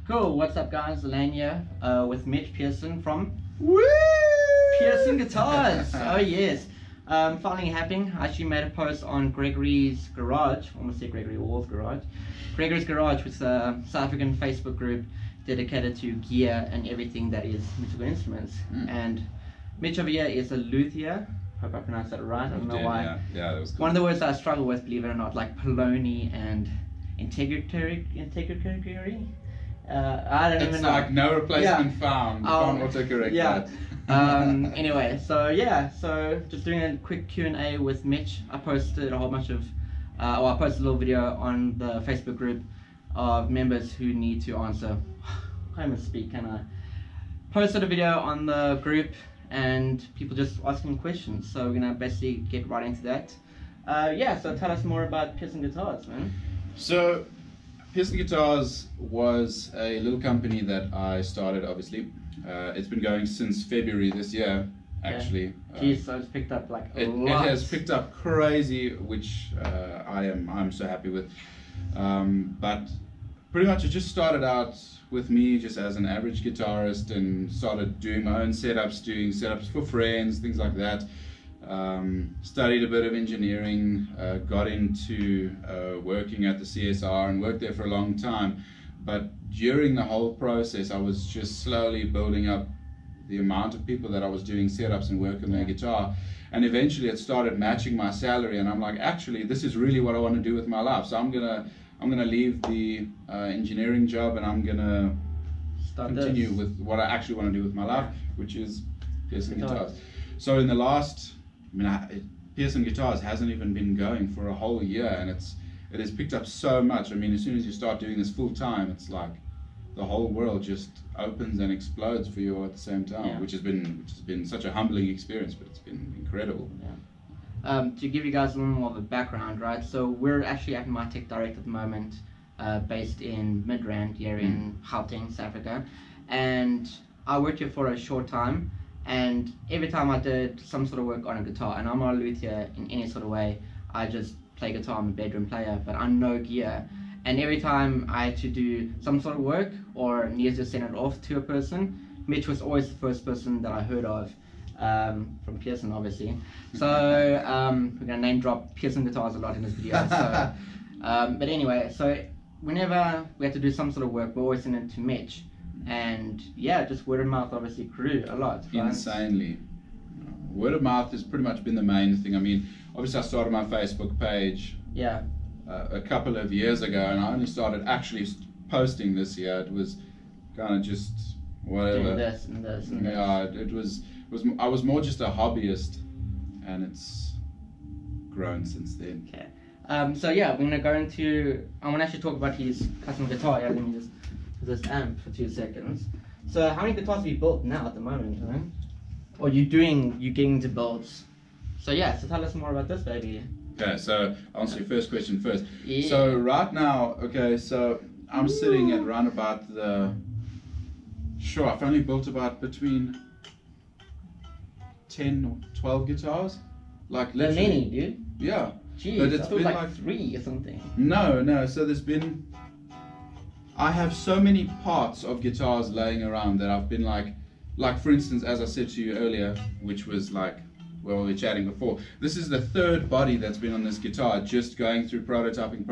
Cool, what's up guys, Alain here with Mitch Pearson from Woo! Pearson Guitars. Oh yes, finally happening. I actually made a post on Gregory's Garage, almost said Gregory Wall's Garage. Gregory's Garage, which is a South African Facebook group dedicated to gear and everything that is musical instruments. And Mitch over here is a luthier. Hope I pronounced that right. I don't know why. Yeah, that was cool. One of the words that I struggle with, believe it or not, like polony and integrity. I don't even know. It's like no replacement found. You can't autocorrect that. Anyway, so just doing a quick Q&A with Mitch. I posted a whole bunch of, I posted a little video on the Facebook group of members who need to answer. I can't even speak, can I? Posted a video on the group and people just asking questions. So we're gonna basically get right into that. So tell us more about Pearson Guitars, man. So Pearson Guitars was a little company that I started, obviously. It's been going since February this year, actually. Geez, so it's picked up like a it lot. It has picked up crazy, which I'm so happy with. But pretty much it just started out with me just as an average guitarist and started doing my own setups, doing setups for friends, things like that. Studied a bit of engineering, got into working at the CSR and worked there for a long time. But during the whole process, I was just slowly building up the amount of people that I was doing setups and work on their guitar. And eventually it started matching my salary, and I'm like, actually, this is really what I want to do with my life. So I'm gonna leave the engineering job and I'm gonna continue with what I actually want to do with my life, which is Pearson Guitars. So in the last, Pearson Guitars hasn't even been going for a whole year, and it has picked up so much. I mean, as soon as you start doing this full time, it's like the whole world just opens and explodes for you all at the same time, which has been such a humbling experience, but it's been incredible. To give you guys a little more of a background, right? So we're actually at My Tech Direct at the moment, based in Midrand here in Gauteng, South Africa, and I worked here for a short time. And every time I did some sort of work on a guitar, and I'm not a luthier in any sort of way, I just play guitar, I'm a bedroom player, but I know gear. And every time I had to do some sort of work or needed to send it off to a person, Mitch was always the first person that I heard of, from Pearson, obviously. So we're gonna name drop Pearson Guitars a lot in this video. So, but anyway, so whenever we had to do some sort of work, we always send it to Mitch. And just word of mouth obviously grew a lot. Right? Insanely. Word of mouth has pretty much been the main thing. I mean, obviously I started my Facebook page a couple of years ago, and I only started actually posting this year. It was kind of just whatever. Doing this and this and this. I was more just a hobbyist, and it's grown since then. Okay. We're gonna go into. I want to actually talk about his custom guitar. Let me just this amp for 2 seconds. So how many guitars have you built now at the moment, man? Or you getting to builds? So so tell us more about this baby. Okay, so I'll answer your first question first. Yeah. So right now, so I'm sitting at around about I've only built about between 10 or 12 guitars. Like literally. Many, dude. Yeah. Jeez, but it's been been like 3 or something. No, so I have so many parts of guitars laying around that I've been like for instance, as I said to you earlier, which was like, well, we were chatting before, this is the 3rd body that's been on this guitar, just going through prototyping.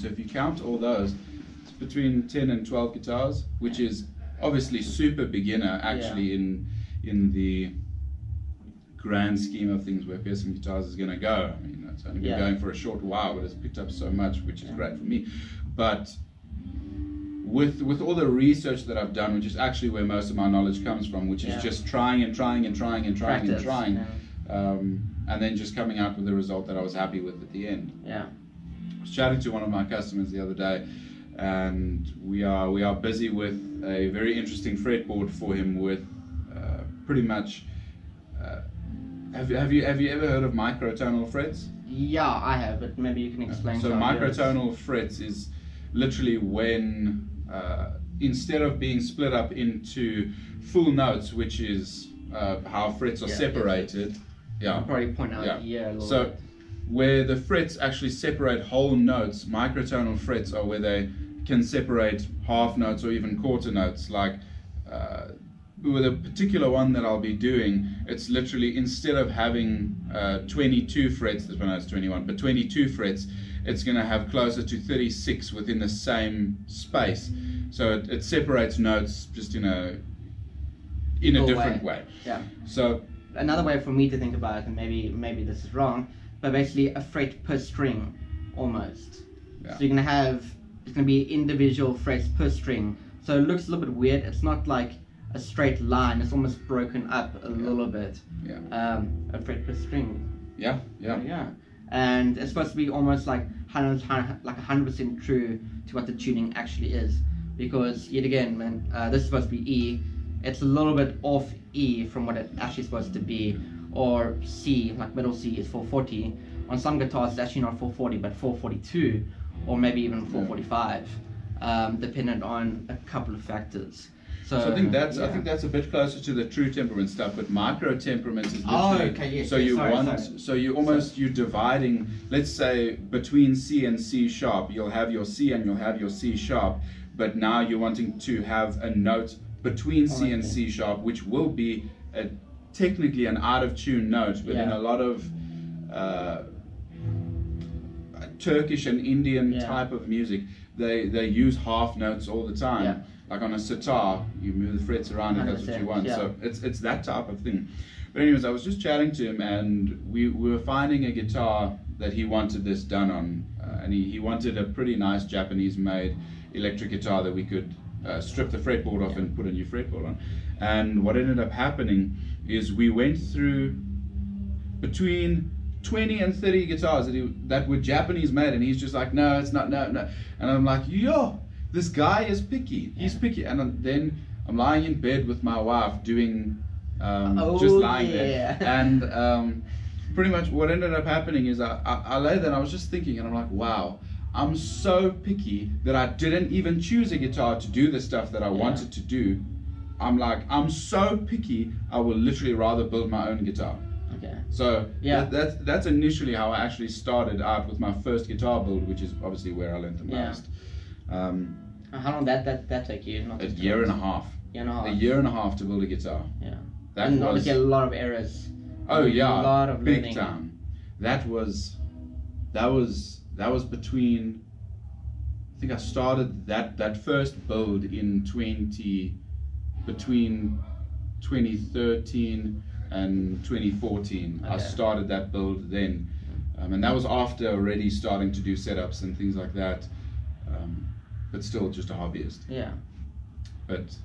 So if you count all those, it's between 10 and 12 guitars, which is obviously super beginner actually in the grand scheme of things where Pearson Guitars is going to go. I mean, it's only been going for a short while, but it's picked up so much, which is great for me. But with all the research that I've done, which is actually where most of my knowledge comes from, which is just trying and trying, and then just coming out with a result that I was happy with at the end. I was chatting to one of my customers the other day, and we are busy with a very interesting fretboard for him with pretty much. Have you ever heard of microtonal frets? Yeah, I have, but maybe you can explain. So microtonal frets is literally when instead of being split up into full notes, which is how frets are separated. I'll probably point out a little bit. Where the frets actually separate whole notes, microtonal frets are where they can separate half notes or even quarter notes. Like with a particular one that I'll be doing, it's literally, instead of having 22 frets, this one has 21, but 22 frets, it's going to have closer to 36 within the same space. So it separates notes just in a different way. Yeah. So another way for me to think about it, and maybe this is wrong, but basically a fret per string, almost. Yeah. So you're gonna have, it's gonna be individual frets per string. So it looks a little bit weird. It's not like a straight line. It's almost broken up a little bit. Yeah. A fret per string. Yeah. Yeah. Yeah. And it's supposed to be almost like 100% true to what the tuning actually is. Because yet again, man, this is supposed to be E. It's a little bit off E from what it's actually supposed to be. Or C, like middle C is 440. On some guitars it's actually not 440 but 442, or maybe even 445, dependent on a couple of factors. So I think that's a bit closer to the true temperament stuff, but micro temperament is literally, so you're dividing, let's say between C and C sharp, you'll have your C and you'll have your C sharp, but now you're wanting to have a note between C and C sharp, which will be technically an out of tune note, but in a lot of Turkish and Indian type of music, they use half notes all the time. Yeah. Like on a sitar, you move the frets around and that's what you want. Yeah. So it's that type of thing. But anyways, I was just chatting to him, and we were finding a guitar that he wanted this done on, and he wanted a pretty nice Japanese-made electric guitar that we could strip the fretboard off and put a new fretboard on. And what ended up happening is we went through between 20 and 30 guitars that were Japanese made, and he's just like, no, it's not, no. And I'm like, yo, this guy is picky. He's picky. And then I'm lying in bed with my wife doing, just lying there. And pretty much what ended up happening is I lay there and I was just thinking, and I'm like, wow, I'm so picky that I didn't even choose a guitar to do the stuff that I wanted to do. I'm like, I'm so picky, I will literally rather build my own guitar. Okay. So that's initially how I actually started out with my first guitar build, which is obviously where I learned the most. How long did that take you? A year and a half. A year and a half to build a guitar. Yeah. That and was obviously a lot of errors. Oh yeah, a lot of big learning. time. That was between, I think I started that first build in between 2013 and 2014. Okay. I started that build then, and that was after already starting to do setups and things like that, but still just a hobbyist. Yeah. But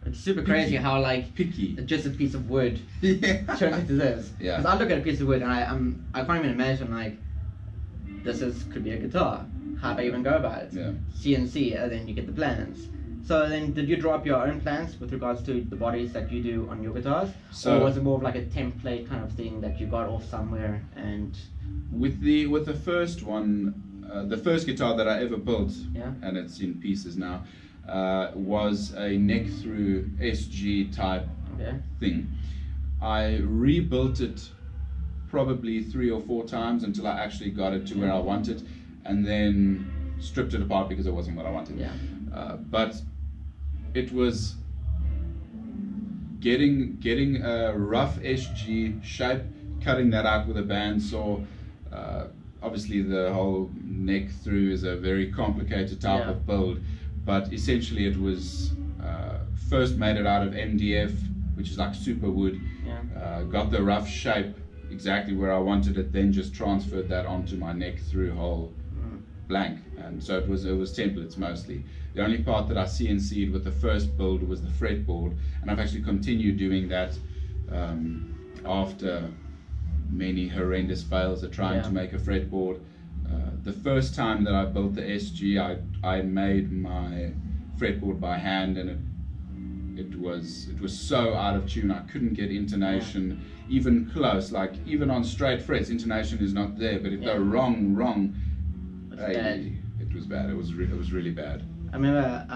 it's super crazy how like picky, just a piece of wood turns into this. Yeah. Because I look at a piece of wood and I can't even imagine like could be a guitar. How do I even go about it? Yeah. CNC, and then you get the plans. So then, did you draw up your own plans with regards to the bodies that you do on your guitars, or was it more of like a template kind of thing that you got off somewhere? And with the first one, the first guitar that I ever built, and it's in pieces now, was a neck through SG type thing. I rebuilt it probably 3 or 4 times until I actually got it to where I wanted, and then stripped it apart because it wasn't what I wanted. Yeah. But it was getting a rough SG shape, cutting that out with a bandsaw. Obviously the whole neck through is a very complicated type of build, but essentially it was first made it out of MDF, which is like super wood. Got the rough shape exactly where I wanted it, then just transferred that onto my neck through hole blank, and so it was templates mostly. The only part that I CNC'd with the first build was the fretboard, and I've actually continued doing that after many horrendous fails at trying to make a fretboard. The first time that I built the SG, I made my fretboard by hand, and it was so out of tune. I couldn't get intonation even close. Like even on straight frets, intonation is not there. But if they're wrong, it was bad. It was really bad. I remember,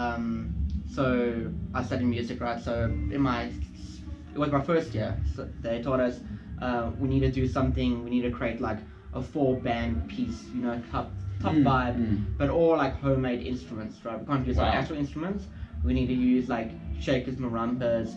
so I studied music, right? So it was my first year. So they taught us we need to do something. We need to create like a 4-band piece, top vibe, but all like homemade instruments, right? We can't use like actual instruments. We need to use like shakers, marimbas.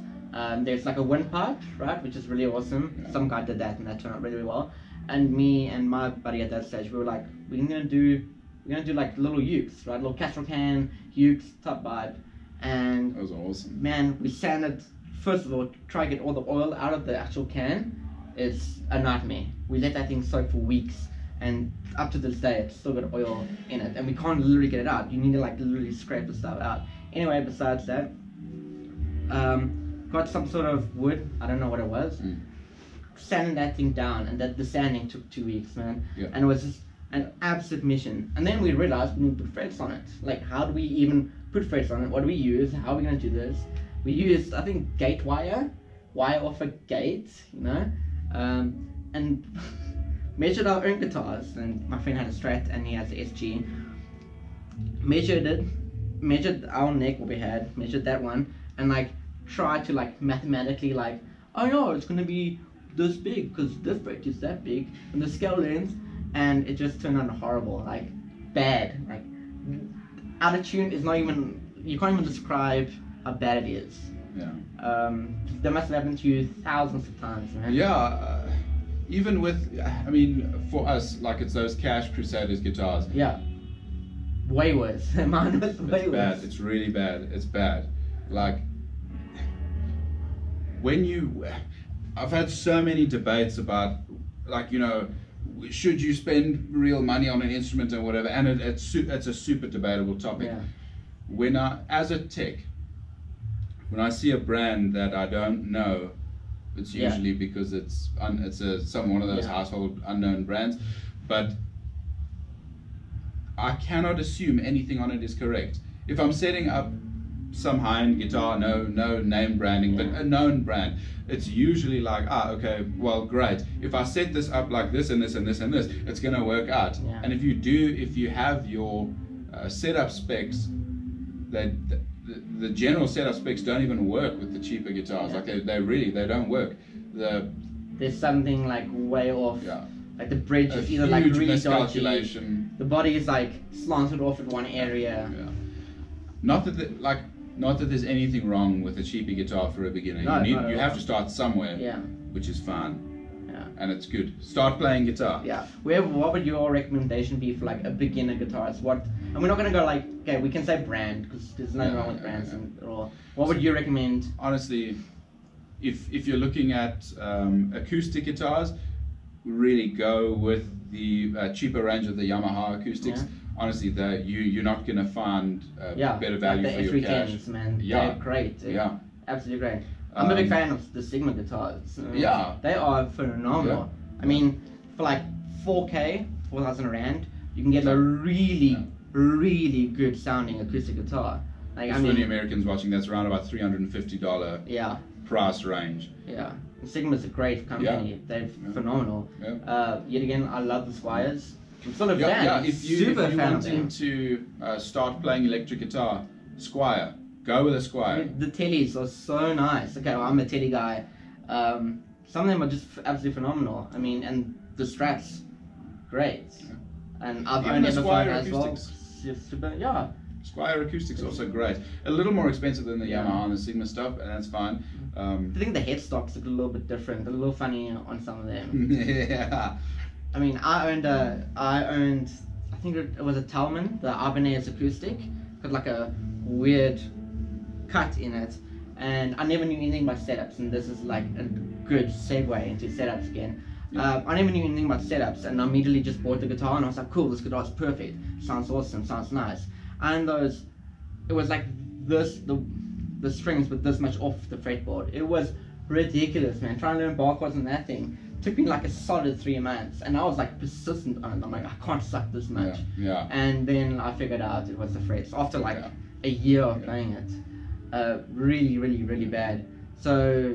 There's like a windpipe, right, which is really awesome. Some guy did that and that turned out really well. And me and my buddy at that stage, we were like, we're gonna do like little ukes, right? Little Castrol can ukes, top vibe. And that was awesome. Man, we sanded. First of all, try to get all the oil out of the actual can. It's a nightmare. We let that thing soak for weeks, and up to this day, it's still got oil in it, and we can't literally get it out. You need to like literally scrape the stuff out. Anyway, besides that, got some sort of wood. I don't know what it was. Sanding that thing down, and the sanding took 2 weeks, man. And it was just an absolute mission. And then we realized we need to put frets on it. Like, how do we even put frets on it? What do we use? How are we gonna do this? We used, I think, gate wire off a gate, you know, and measured our own guitars. And my friend had a Strat and he has the SG. Measured our neck, what we had, measured that one, and like tried to like mathematically like, oh no, it's gonna be this big because this fret is that big, and the scale length, and it just turned out horrible, like bad, like out of tune. Is not even, you can't even describe how bad it is. That must have happened to you thousands of times, man. Even with, I mean, for us, like it's those Cash Crusaders guitars. Way worse. Mine was way worse. Bad. It's really bad. It's bad. Like I've had so many debates about, like, you know, should you spend real money on an instrument and whatever, and it's a super debatable topic. When as a tech, when I see a brand that I don't know, it's usually because it's one of those household unknown brands, but I cannot assume anything on it is correct. If I'm setting up some high-end guitar, no name branding, but a known brand, it's usually like, okay, well, great. If I set this up like this and this and this and this, it's going to work out. And if you have your setup specs, the general setup specs don't even work with the cheaper guitars. Like they don't work. There's something like way off. Like the bridge is either like really dodgy. The body is like slanted off in one area. Not that there's anything wrong with a cheaper guitar for a beginner. You have to start somewhere. Which is fine. And it's good. Start playing guitar. What would your recommendation be for like a beginner guitarist? And we're not going to go like, okay, we can say brand because there's nothing wrong with brands at all. What would you recommend? Honestly, if you're looking at acoustic guitars, really go with the cheaper range of the Yamaha acoustics. Honestly, you're not going to find better value like for your cash. Man, they're great. They're absolutely great. I'm a big fan of the Sigma guitars. They are phenomenal. I mean, for like 4K, 4,000 rand, you can get a really good sounding acoustic guitar. Like, for the Americans watching, that's around about $350 price range. Sigma's a great company. They're phenomenal. Yet again, I love the Squires. I'm still a fan. If you're wanting to start playing electric guitar, Squire. Go with a Squire. The tellies are so nice. Okay, well, I'm a telly guy. Some of them are just absolutely phenomenal. I mean, and the Strats, great. And I've owned Squire as well. Squire acoustics also great. A little more expensive than the Yamaha and the Sigma stuff, and that's fine. I think the headstocks look a little bit different, a little funny on some of them. I mean, I owned, I think it was a Talman, the Ibanez acoustic, got like a weird cut in it, and I never knew anything about setups, and this is like a good segue into setups again. I never knew anything about setups, and I immediately just bought the guitar, and I was like, cool, this guitar is perfect, sounds awesome, sounds nice. And it was like this, the strings were this much off the fretboard. It was ridiculous, man. Trying to learn bar chords on that thing took me like a solid 3 months, and I was like persistent on it. I'm like, I can't suck this much. And then I figured out it was the frets after like a year of playing it. Really bad. So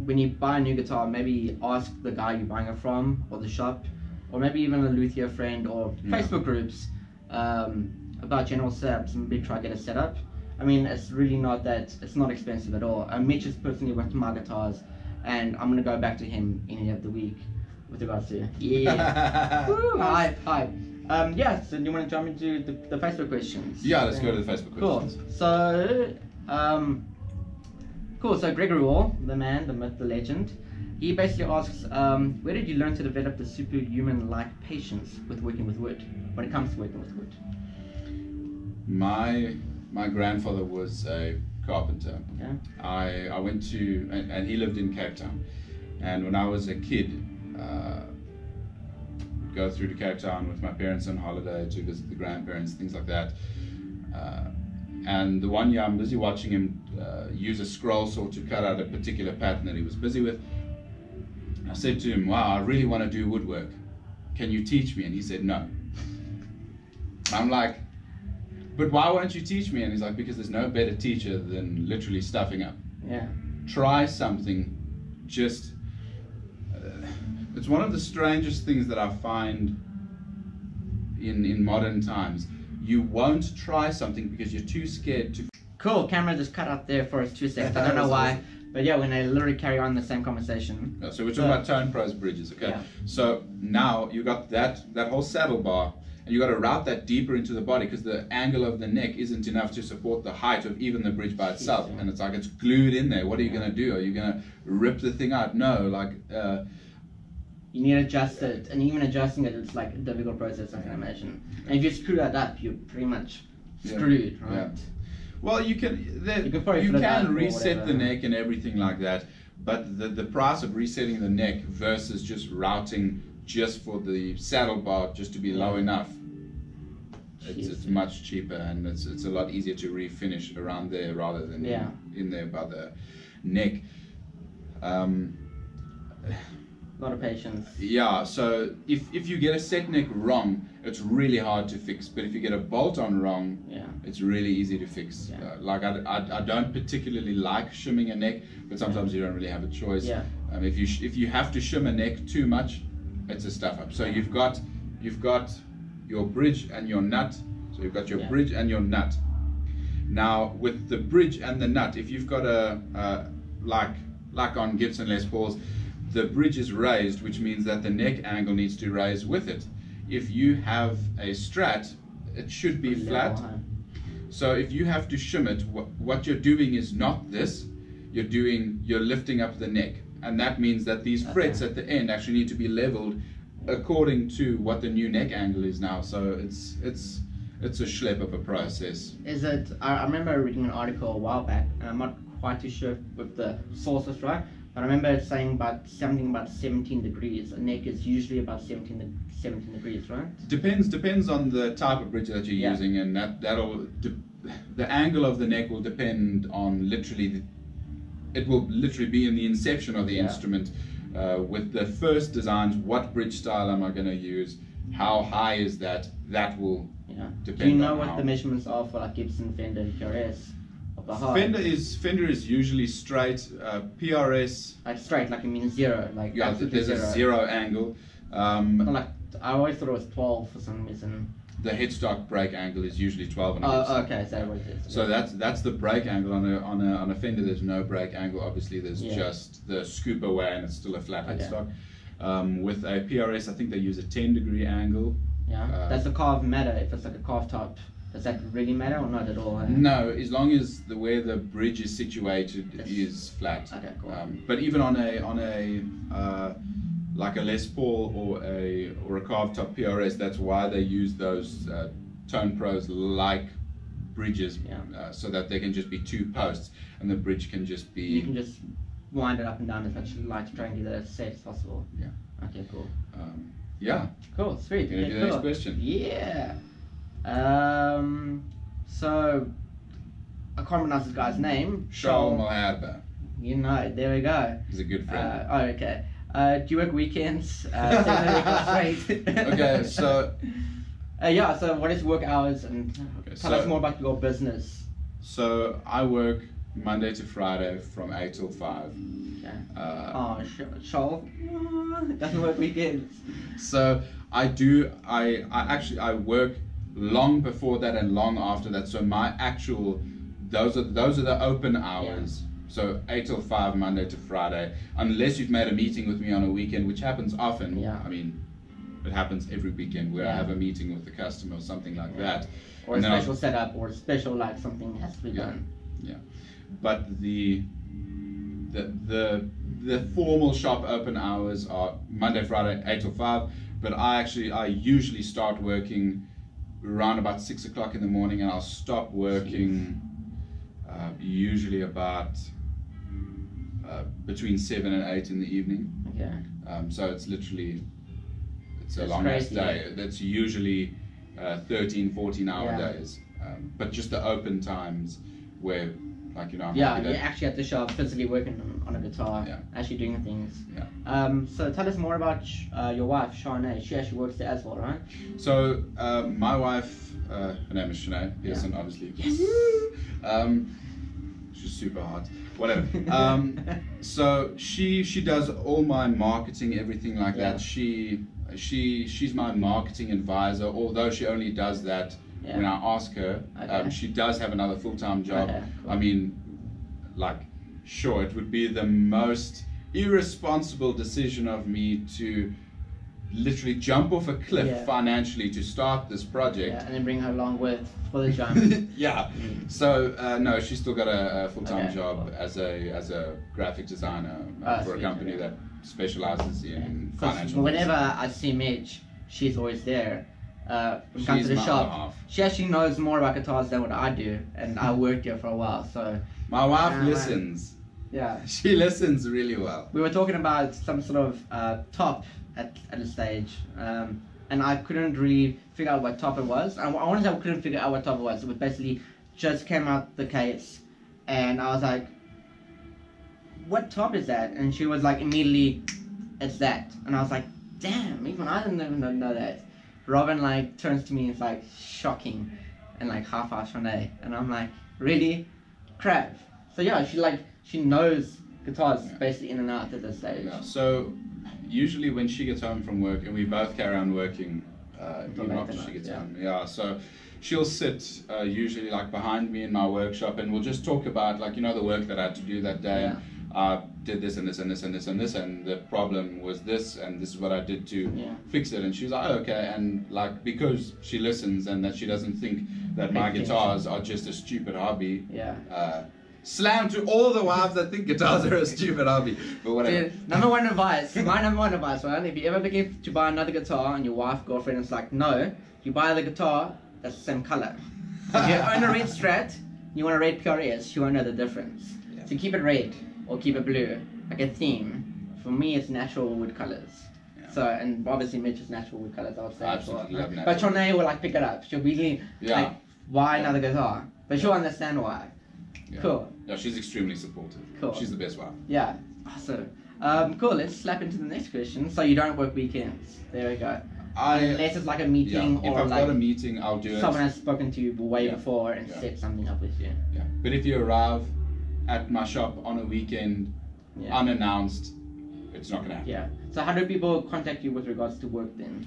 when you buy a new guitar, maybe ask the guy you're buying it from, or the shop, or maybe even a luthier friend, or Facebook groups about general setups, and maybe try to get a setup. I mean, it's really it's not expensive at all. Mitch has personally worked on my guitars, and I'm going to go back to him any of the week with regards to, Woo, hype. Yeah, so do you want to jump into the Facebook questions? Yeah, let's go to the Facebook questions. Cool. So Gregory, the man, the myth, the legend, he basically asks, where did you learn to develop the superhuman-like patience with working with wood, when it comes to working with wood? My grandfather was a carpenter. Okay. I went to, and he lived in Cape Town. And when I was a kid, go through to Cape Town with my parents on holiday to visit the grandparents, things like that. And the one year I'm busy watching him use a scroll saw to cut out a particular pattern that he was busy with. I said to him, wow, I really want to do woodwork. Can you teach me? And he said, no. I'm like, but why won't you teach me? And he's like, because there's no better teacher than literally stuffing up. Yeah. Try something, just, it's one of the strangest things that I find in modern times. You won't try something because you're too scared to. Cool, camera just cut out there for us 2 seconds. I don't know why, but yeah, when I literally carry on the same conversation. So we're talking about Tone Pro's bridges, okay? Yeah. So now you got that whole saddle bar, and you got to route that deeper into the body because the angle of the neck isn't enough to support the height of even the bridge by itself. Yeah. And it's like it's glued in there. What are you going to do? Are you going to rip the thing out? No, like. You need to adjust it, and even adjusting it, it's like a difficult process, I can imagine. And if you screw that up, you're pretty much screwed, right? Yeah. Well, you can reset the neck and everything like that, but the price of resetting the neck versus just routing just for the saddle bar just to be low enough, it's much cheaper, and it's a lot easier to refinish around there rather than in there by the neck. A lot of patience. Yeah, so if you get a set neck wrong, it's really hard to fix. But if you get a bolt on wrong, it's really easy to fix. Yeah. Like I don't particularly like shimming a neck, but sometimes you don't really have a choice. Yeah. If you have to shim a neck too much, it's a stuff up. So you've got your bridge and your nut. So you've got your bridge and your nut. Now with the bridge and the nut, if you've got a like on Gibson Les Pauls, the bridge is raised, which means that the neck angle needs to raise with it. If you have a Strat, it should be flat. So if you have to shim it, what you're doing is not this. You're lifting up the neck, and that means that these frets at the end actually need to be leveled according to what the new neck angle is now. So it's a schlep of a process. Is it? I remember reading an article a while back, and I'm not quite too sure if the source is right. But I remember it saying something about 17 degrees. A neck is usually about 17 degrees, right? Depends on the type of bridge that you're using, and the angle of the neck will depend on it will literally be in the inception of the instrument. With the first designs, what bridge style am I going to use? How high is that? That will depend. Do you know what the measurements are for like Gibson, Fender, and PRS? Fender is usually straight. PRS like straight, like you mean zero, like there's a zero angle. Like I always thought it was 12 for some reason. The headstock brake angle is usually 12. Okay, so what it is. So that's the brake angle on a Fender. There's no brake angle. Obviously, there's just the scoop away, and it's still a flat headstock. With a PRS, I think they use a 10-degree angle. Yeah. Does the carve matter if it's like a carved top? Does that really matter or not at all? No, as long as where the bridge is situated is flat. Okay, cool. But even on a like a Les Paul or a carved top PRS, that's why they use those Tone Pros like bridges, so that they can just be two posts, and the bridge can just be. You can just wind it up and down as much as you like to try and get it as safe as possible. Yeah. Okay, cool. Yeah. Cool, sweet. Can you do the next question? Yeah. So I can't pronounce this guy's name. Charles Malherbe. You know, there we go. He's a good friend. Okay. Do you work weekends? 7 days straight? Okay, so. So what is work hours, and tell us more about your business. So I work Monday to Friday from 8 till 5. Okay. Charles doesn't work weekends. So I work long before that and long after that. So my actual, those are the open hours. So 8 till 5 Monday to Friday, unless you've made a meeting with me on a weekend, which happens often. Yeah. I mean, it happens every weekend where I have a meeting with the customer or something like that. Or and a special setup, or a special like something has to be done. Yeah. But the formal shop open hours are Monday, Friday, 8 till 5. But I usually start working around about 6 o'clock in the morning, and I'll stop working usually about between 7 and 8 in the evening. Okay. So it's a long ass day. That's usually 13, 14-hour days. But just the open times where, like, you know, you're actually at the shop physically working on a guitar, actually doing things. So tell us more about your wife, Shanae. She actually works there as well, right? So my wife, her name is Shanae Pearson, obviously. Yes. She's super hot. Whatever. So she does all my marketing, everything like that. She's my marketing advisor, although she only does that when I ask her. She does have another full-time job. Cool. I mean, like, sure, it would be the most irresponsible decision of me to literally jump off a cliff financially to start this project. And then bring her along for the jump. So no, she's still got a full-time job as a graphic designer for a company that specializes in financial. Whenever I see Mitch, she's always there. When it comes to the shop, she actually knows more about guitars than what I do, and I worked here for a while. So my wife listens. She listens really well. We were talking about some sort of top at a stage, and I couldn't really figure out what top it was. I wanted to say I couldn't figure out what top it was. It was basically just came out the case, and I was like, "What top is that?" And she was like, immediately, "It's that." And I was like, "Damn, even I didn't even know that." Robin like turns to me and is like, "Shocking," and like high-fives Shanae, and I'm like, "Really? Crap." So yeah, she knows guitars basically in and out at this stage. So usually when she gets home from work, and we both carry on working even after she gets home. So she'll sit usually like behind me in my workshop, and we'll just talk about, like, you know, the work that I had to do that day. I did this and this and this and this and this, and the problem was this, and this is what I did to fix it. And she's like, "Oh, okay." And like, because she listens and that she doesn't think that my guitars are just a stupid hobby. Slam to all the wives that think guitars are a stupid hobby. But whatever. Dude, my number one advice, right? If you're ever looking to buy another guitar and your wife, girlfriend is like, "No, you buy the guitar that's the same color." If you own a red Strat, you want a red PRS, you won't know the difference. So keep it red or keep it blue, like a theme. For me, it's natural wood colors. So, and obviously Mitch is natural wood colors, I would say. Absolutely love natural. But Shanae will like pick it up. She'll be like, "Why another guitar?" But she'll understand why. Cool. Yeah, she's extremely supportive. Cool. She's the best wife. Yeah. Awesome. Cool. Let's slap into the next question. So you don't work weekends. There we go. Unless it's like a meeting or if I've like got a meeting, I'll do it. Someone has spoken to you way before and set something up with you. Yeah. But if you arrive at my shop on a weekend unannounced, it's not going to happen. Yeah. So how do people contact you with regards to work then?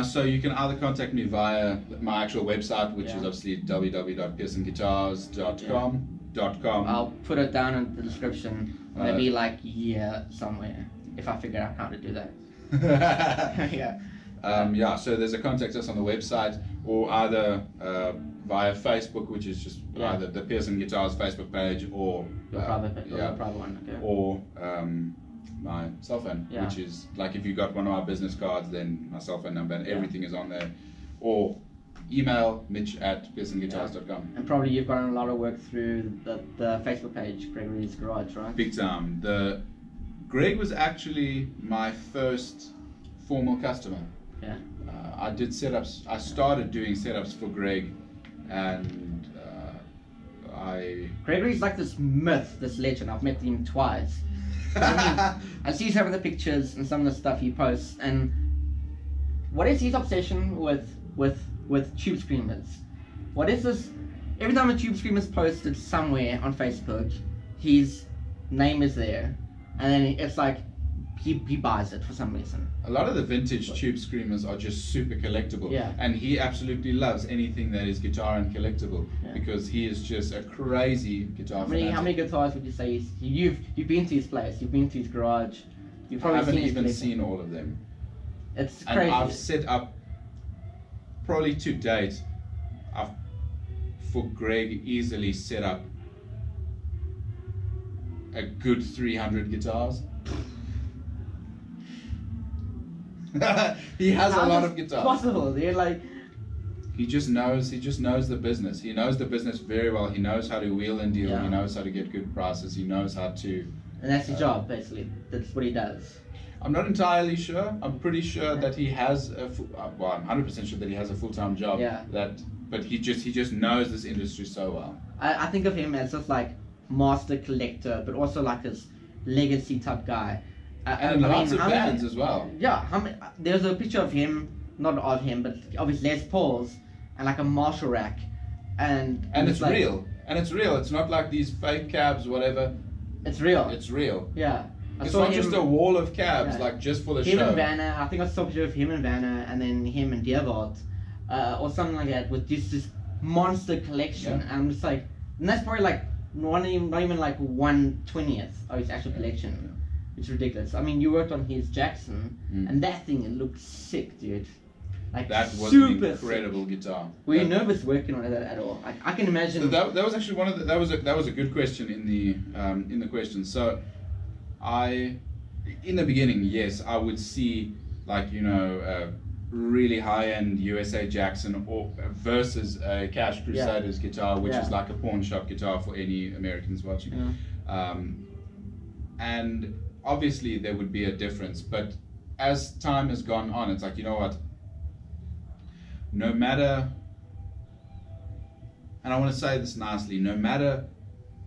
So you can either contact me via my actual website, which is obviously www.pearsonguitars.com. I'll put it down in the description, maybe like somewhere, if I figure out how to do that. So there's a contact us on the website, or either via Facebook, which is just either the Pearson Guitars Facebook page, or your private one, or my cell phone, which is like, if you got one of our business cards, then my cell phone number and everything is on there, or email mitch@pearsonguitars.com. And probably you've gotten a lot of work through the Facebook page, Gregory's Garage, right? Big time. Greg was actually my first formal customer. I did setups. I started doing setups for Greg, and Gregory's like this myth, this legend. I've met him twice. I see some of the pictures and some of the stuff he posts, and what is his obsession with tube screamers? What is this? Every time a tube screamer is posted somewhere on Facebook, his name is there, and then it's like he buys it for some reason. A lot of the vintage tube screamers are just super collectible, and he absolutely loves anything that is guitar and collectible, because he is just a crazy guitar fanatic. How many guitars would you say you've been to his place? You've been to his garage. You've probably I haven't even seen all of them. It's And crazy. I've set up, probably to date, I've, for Greg, easily set up a good 300 guitars. He has a lot of guitars. Possible, dude. Like, He just knows the business. He knows the business very well. He knows how to wheel and deal. Yeah. He knows how to get good prices. He knows how to. and that's his job, basically. That's what he does. I'm not entirely sure. I'm pretty sure that he has well, I'm 100% sure that he has a full-time job. Yeah. But he just knows this industry so well. I think of him as just like master collector, but also like this legacy type guy. And lots of how bands many, as well. Yeah, there's a picture of him, not of him, but of his Les Pauls and like a Marshall rack, and it's like, real. And it's real. It's not like these fake cabs, whatever. It's real. It's real. Yeah. It's not just a wall of cabs, Yeah. like just for the him show. and Vanna. I think I saw a picture of him and Vanna, and then him and Dierwald, or something like that, with just this monster collection. Yeah. And I'm just like, and that's probably like not even like 1/20th of his actual collection. Yeah. It's ridiculous. I mean, you worked on his Jackson, Mm. and that thing, it looked sick, dude. Like That was super an incredible guitar. Were you That- nervous working on it at all? Like, I can imagine. So that was actually one of the, that was a good question in the question. So in the beginning, yes, I would see like really high end USA Jackson or versus a Cash Crusaders guitar, which is like a pawn shop guitar for any Americans watching. Yeah. And obviously there would be a difference, but as time has gone on, it's like, you know what? No matter, and I want to say this nicely, no matter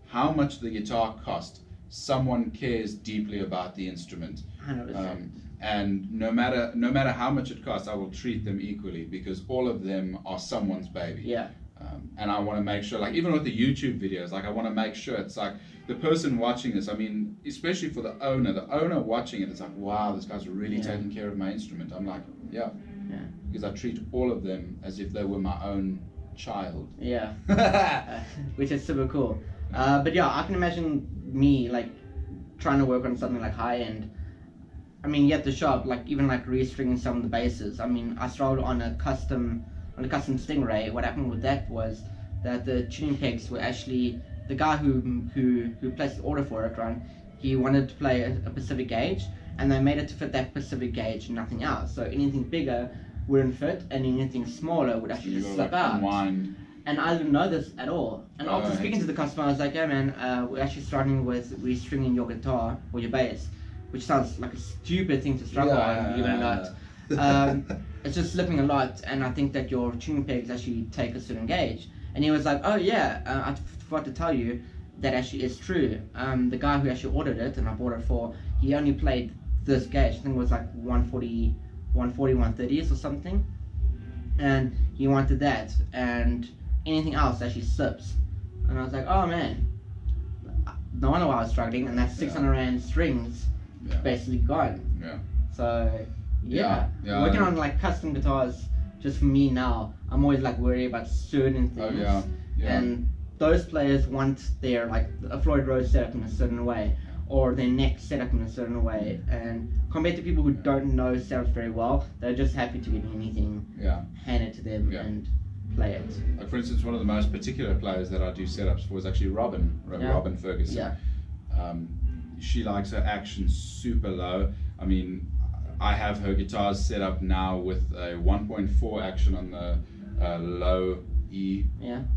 how much the guitar cost, someone cares deeply about the instrument. 100%. And no matter how much it costs, I will treat them equally, because all of them are someone's baby. Yeah. And I want to make sure, like even with the YouTube videos, like I want to make sure it's like the person watching this, I mean, especially for the owner watching it, it's like, wow, this guy's really taking care of my instrument. I'm like, yeah, because I treat all of them as if they were my own child. Yeah. Which is super cool. But yeah, I can imagine me like trying to work on something like high end. I mean, at the shop, like even like restringing some of the basses. I mean, I struggled on a custom Stingray. What happened with that was that the tuning pegs were actually the guy who placed the order for it, right? He wanted to play a specific gauge, and they made it to fit that specific gauge and nothing else. So anything bigger wouldn't fit, and anything smaller would actually just slip out. Unwind. And I didn't know this at all. And after speaking to the customer, I was like, "Yeah, man, we're actually starting with restringing your guitar or your bass," which sounds like a stupid thing to struggle on, believe it or not. It's just slipping a lot, and I think that your tuning pegs actually take a certain gauge. And he was like, "Oh yeah, I forgot to tell you that actually is true. The guy who actually ordered it, and I bought it for, he only played this gauge. I think it was like 140, 130s or something, and he wanted that, and anything else actually slips." And I was like, "Oh man, no wonder why I was struggling." And that 600 rand strings basically gone. Yeah. So yeah, Yeah. working on like custom guitars, just for me now, I'm always like worried about certain things. Oh yeah. Yeah. And those players want their like a Floyd Rose set up in a certain way, or their neck set up in a certain way. And compared to people who don't know setups very well, they're just happy to get anything handed to them and play it. Like for instance, one of the most particular players that I do setups for is actually Robin Ferguson. Yeah. She likes her action super low. I mean, I have her guitars set up now with a 1.4 action on the low E,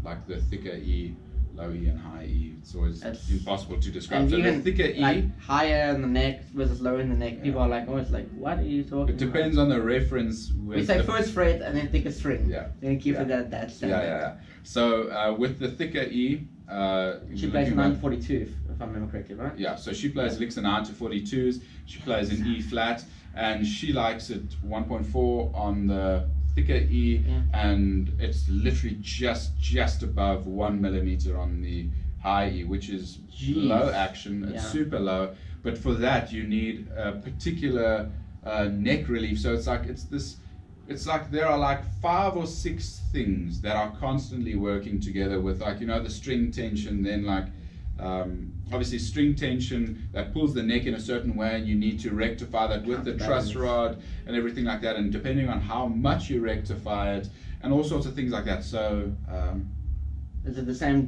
like the thicker E, low E and high E. It's always impossible to describe. And so even the thicker E, like higher in the neck versus lower in the neck, people are like always like, "What are you talking?" It depends on the reference. With we say first fret and then thicker string. Yeah. Then keep it at that standard. Yeah. So with the thicker E, she plays 942, if I remember correctly, right? Yeah. So she plays licks and 9-42s. She plays an E flat, and she likes it 1.4 on the thicker E, and it's literally just above 1 millimeter on the high E, which is low action. It's super low, but for that you need a particular neck relief. So it's like there are like 5 or 6 things that are constantly working together with, like, the string tension, then like Obviously string tension that pulls the neck in a certain way, and you need to rectify that with the truss rod and everything like that, and depending on how much you rectify it and all sorts of things like that. So is it the same